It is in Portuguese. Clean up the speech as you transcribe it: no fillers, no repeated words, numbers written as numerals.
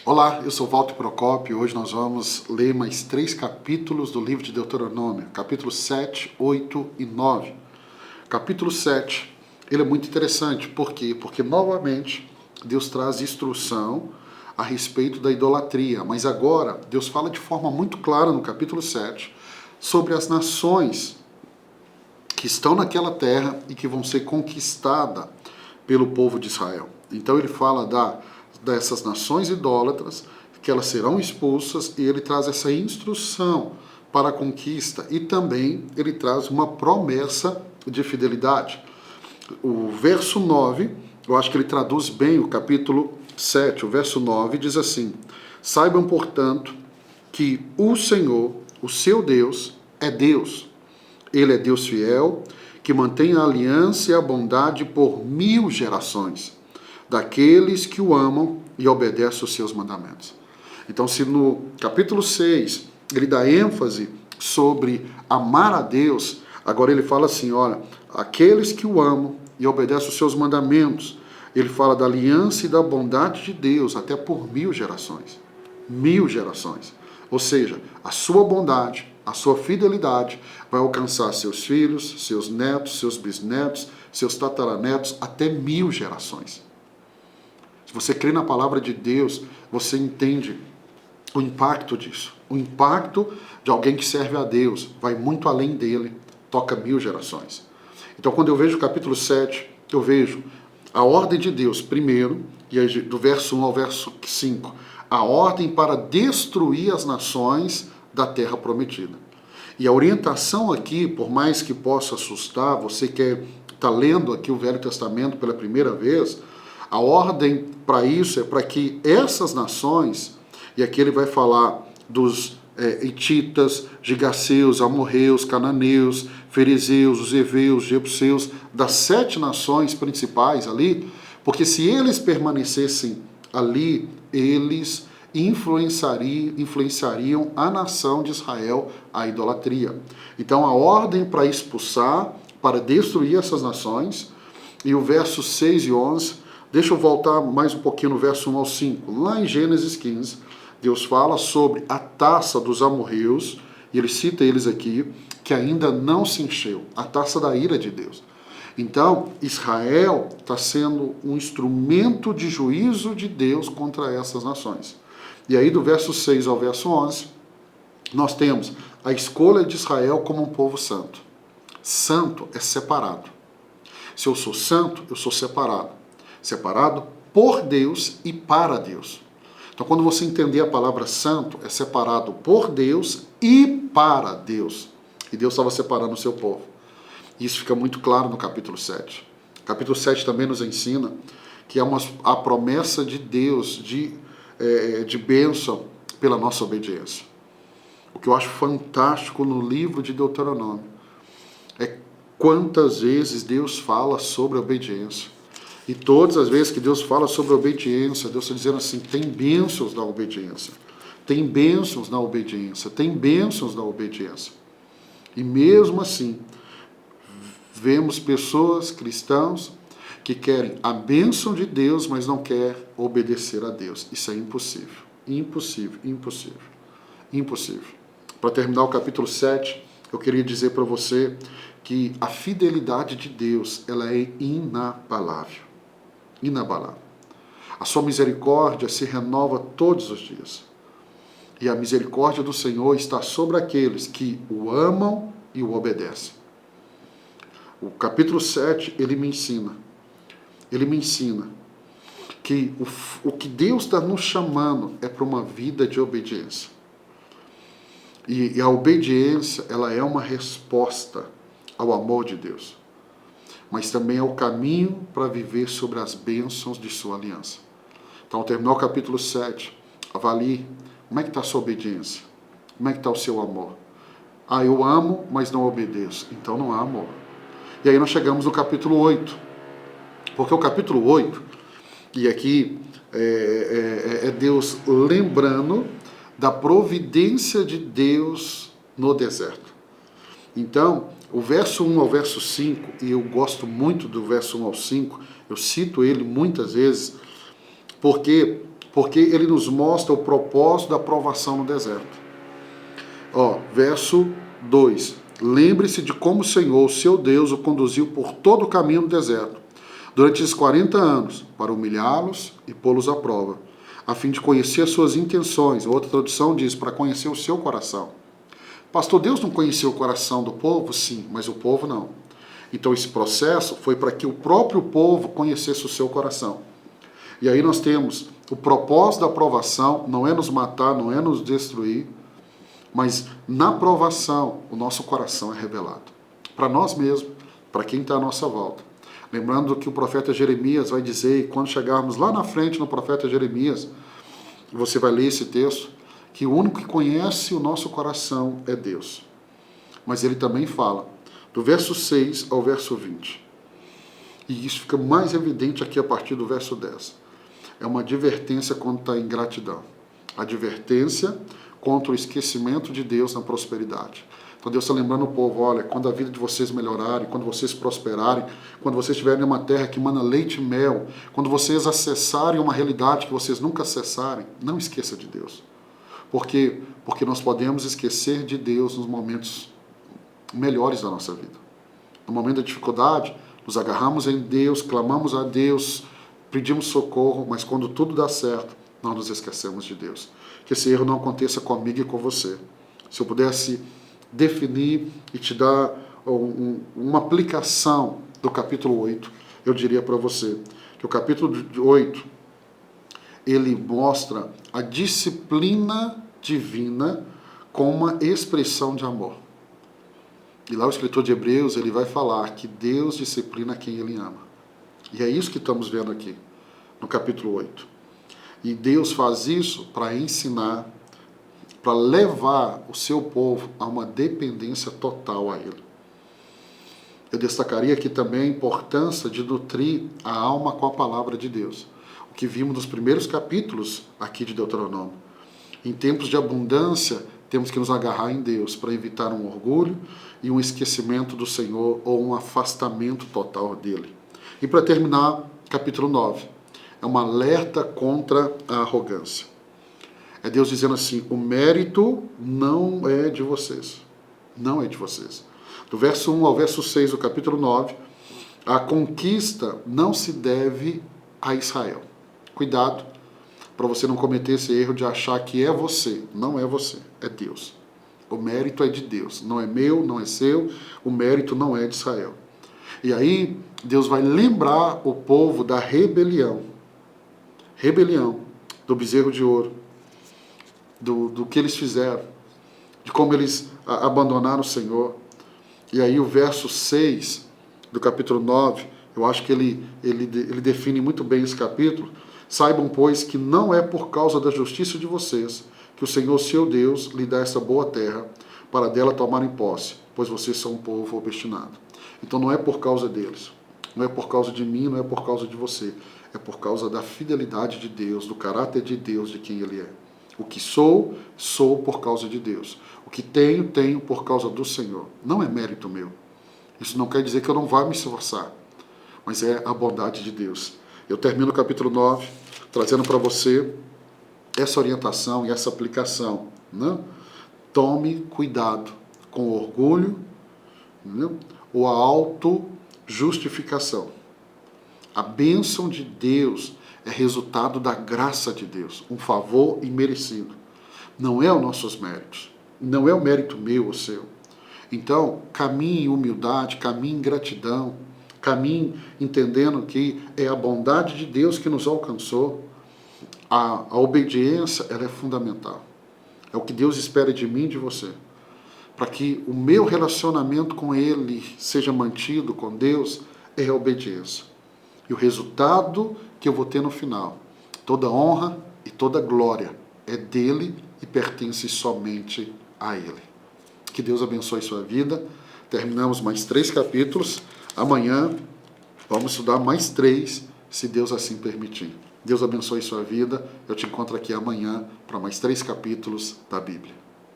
Olá, eu sou Walter Procópio. Hoje nós vamos ler mais 3 capítulos do livro de Deuteronômio, capítulo 7, 8 e 9. Capítulo 7, ele é muito interessante. Por quê? Porque novamente Deus traz instrução a respeito da idolatria, mas agora Deus fala de forma muito clara no capítulo 7 sobre as nações que estão naquela terra e que vão ser conquistadas pelo povo de Israel. Então ele fala dessas nações idólatras, que elas serão expulsas, e ele traz essa instrução para a conquista, e também ele traz uma promessa de fidelidade. O verso 9, eu acho que ele traduz bem o capítulo 7, o verso 9 diz assim: saibam, portanto, que o Senhor, o seu Deus, é Deus. Ele é Deus fiel, que mantém a aliança e a bondade por 1000 gerações, daqueles que o amam e obedecem os seus mandamentos. Então, se no capítulo 6 ele dá ênfase sobre amar a Deus, agora ele fala assim, olha, aqueles que o amam e obedecem os seus mandamentos, ele fala da aliança e da bondade de Deus até por 1000 gerações. 1000 gerações. Ou seja, a sua bondade, a sua fidelidade vai alcançar seus filhos, seus netos, seus bisnetos, seus tataranetos, até 1000 gerações. Se você crê na palavra de Deus, você entende o impacto disso. O impacto de alguém que serve a Deus vai muito além dele, toca 1000 gerações. Então, quando eu vejo o capítulo 7, eu vejo a ordem de Deus primeiro, e do verso 1 ao verso 5, a ordem para destruir as nações da terra prometida. E a orientação aqui, por mais que possa assustar, você que está lendo aqui o Velho Testamento pela primeira vez, a ordem para isso é para que essas nações, e aqui ele vai falar dos hititas, gigaseus, amorreus, cananeus, fariseus, os heveus, jebuseus, das 7 nações principais ali, porque se eles permanecessem ali, eles influenciariam a nação de Israel à idolatria. Então a ordem para expulsar, para destruir essas nações, e o verso 6 e 11, deixa eu voltar mais um pouquinho no verso 1 ao 5. Lá em Gênesis 15, Deus fala sobre a taça dos amorreus, e ele cita eles aqui, que ainda não se encheu, a taça da ira de Deus. Então, Israel está sendo um instrumento de juízo de Deus contra essas nações. E aí, do verso 6 ao verso 11, nós temos a escolha de Israel como um povo santo. Santo é separado. Se eu sou santo, eu sou separado. Separado por Deus e para Deus. Então, quando você entender a palavra santo, é separado por Deus e para Deus. E Deus estava separando o seu povo. Isso fica muito claro no capítulo 7. O capítulo 7 também nos ensina que é a promessa de Deus de bênção pela nossa obediência. O que eu acho fantástico no livro de Deuteronômio é quantas vezes Deus fala sobre a obediência. E todas as vezes que Deus fala sobre a obediência, Deus está dizendo assim, tem bênçãos na obediência. Tem bênçãos na obediência. Tem bênçãos na obediência. E mesmo assim, vemos pessoas, cristãos, que querem a bênção de Deus, mas não querem obedecer a Deus. Isso é impossível. Impossível, impossível, impossível. Para terminar o capítulo 7, eu queria dizer para você que a fidelidade de Deus, ela é inabalável. Inabalável. A sua misericórdia se renova todos os dias. E a misericórdia do Senhor está sobre aqueles que o amam e o obedecem. O capítulo 7, ele me ensina que o que Deus está nos chamando é para uma vida de obediência. E a obediência, ela é uma resposta ao amor de Deus. Mas também é o caminho para viver sobre as bênçãos de sua aliança. Então, ao terminar o capítulo 7, avalie como é que está a sua obediência. Como é que está o seu amor. Ah, eu amo, mas não obedeço. Então não há amor. E aí nós chegamos no capítulo 8. Porque o capítulo 8, e aqui é Deus lembrando da providência de Deus no deserto. Então, o verso 1 ao verso 5, e eu gosto muito do verso 1 ao 5, eu cito ele muitas vezes, porque porque ele nos mostra o propósito da provação no deserto. Verso 2. Lembre-se de como o Senhor, seu Deus, o conduziu por todo o caminho no deserto, durante esses 40 anos, para humilhá-los e pô-los à prova, a fim de conhecer as suas intenções. Outra tradução diz, para conhecer o seu coração. Pastor, Deus não conheceu o coração do povo? Sim, mas o povo não. Então esse processo foi para que o próprio povo conhecesse o seu coração. E aí nós temos o propósito da provação, não é nos matar, não é nos destruir, mas na provação o nosso coração é revelado. Para nós mesmos, para quem está à nossa volta. Lembrando que o profeta Jeremias vai dizer, e quando chegarmos lá na frente no profeta Jeremias, você vai ler esse texto, que o único que conhece o nosso coração é Deus. Mas ele também fala, do verso 6 ao verso 20. E isso fica mais evidente aqui a partir do verso 10. É uma advertência contra a ingratidão. Advertência contra o esquecimento de Deus na prosperidade. Então Deus está lembrando o povo, olha, quando a vida de vocês melhorarem, quando vocês prosperarem, quando vocês estiverem em uma terra que mana leite e mel, quando vocês acessarem uma realidade que vocês nunca acessarem, não esqueça de Deus. Por quê? Porque nós podemos esquecer de Deus nos momentos melhores da nossa vida. No momento da dificuldade, nos agarramos em Deus, clamamos a Deus, pedimos socorro, mas quando tudo dá certo, nós nos esquecemos de Deus. Que esse erro não aconteça comigo e com você. Se eu pudesse definir e te dar uma aplicação do capítulo 8, eu diria para você que o capítulo 8, ele mostra a disciplina divina com uma expressão de amor. E lá o escritor de Hebreus, ele vai falar que Deus disciplina quem ele ama. E é isso que estamos vendo aqui, no capítulo 8. E Deus faz isso para ensinar, para levar o seu povo a uma dependência total a Ele. Eu destacaria aqui também a importância de nutrir a alma com a palavra de Deus. O que vimos nos primeiros capítulos aqui de Deuteronômio. Em tempos de abundância, temos que nos agarrar em Deus para evitar um orgulho e um esquecimento do Senhor ou um afastamento total dEle. E para terminar, capítulo 9. É um alerta contra a arrogância. É Deus dizendo assim, o mérito não é de vocês. Não é de vocês. Do verso 1 ao verso 6 do capítulo 9, a conquista não se deve a Israel. Cuidado para você não cometer esse erro de achar que é você. Não é você, é Deus. O mérito é de Deus. Não é meu, não é seu. O mérito não é de Israel. E aí, Deus vai lembrar o povo da rebelião do bezerro de ouro, do que eles fizeram, de como eles abandonaram o Senhor. E aí o verso 6 do capítulo 9, eu acho que ele define muito bem esse capítulo. Saibam, pois, que não é por causa da justiça de vocês que o Senhor, seu Deus, lhe dá essa boa terra, para dela tomarem posse, pois vocês são um povo obstinado. Então não é por causa deles, não é por causa de mim, não é por causa de você, é por causa da fidelidade de Deus, do caráter de Deus, de quem Ele é. O que sou, sou por causa de Deus. O que tenho, tenho por causa do Senhor. Não é mérito meu. Isso não quer dizer que eu não vá me esforçar, mas é a bondade de Deus. Eu termino o capítulo 9, trazendo para você essa orientação e essa aplicação. Né? Tome cuidado com o orgulho, né? Ou a autojustificação. A bênção de Deus é resultado da graça de Deus, um favor imerecido. Não é os nossos méritos, não é o mérito meu ou seu. Então, caminhe em humildade, caminhe em gratidão, caminhe entendendo que é a bondade de Deus que nos alcançou. A obediência, ela é fundamental. É o que Deus espera de mim e de você. Para que o meu relacionamento com Ele seja mantido com Deus, é a obediência. E o resultado que eu vou ter no final, toda honra e toda glória é dele e pertence somente a Ele. Que Deus abençoe sua vida. Terminamos mais 3 capítulos. Amanhã vamos estudar mais 3, se Deus assim permitir. Deus abençoe sua vida. Eu te encontro aqui amanhã para mais 3 capítulos da Bíblia.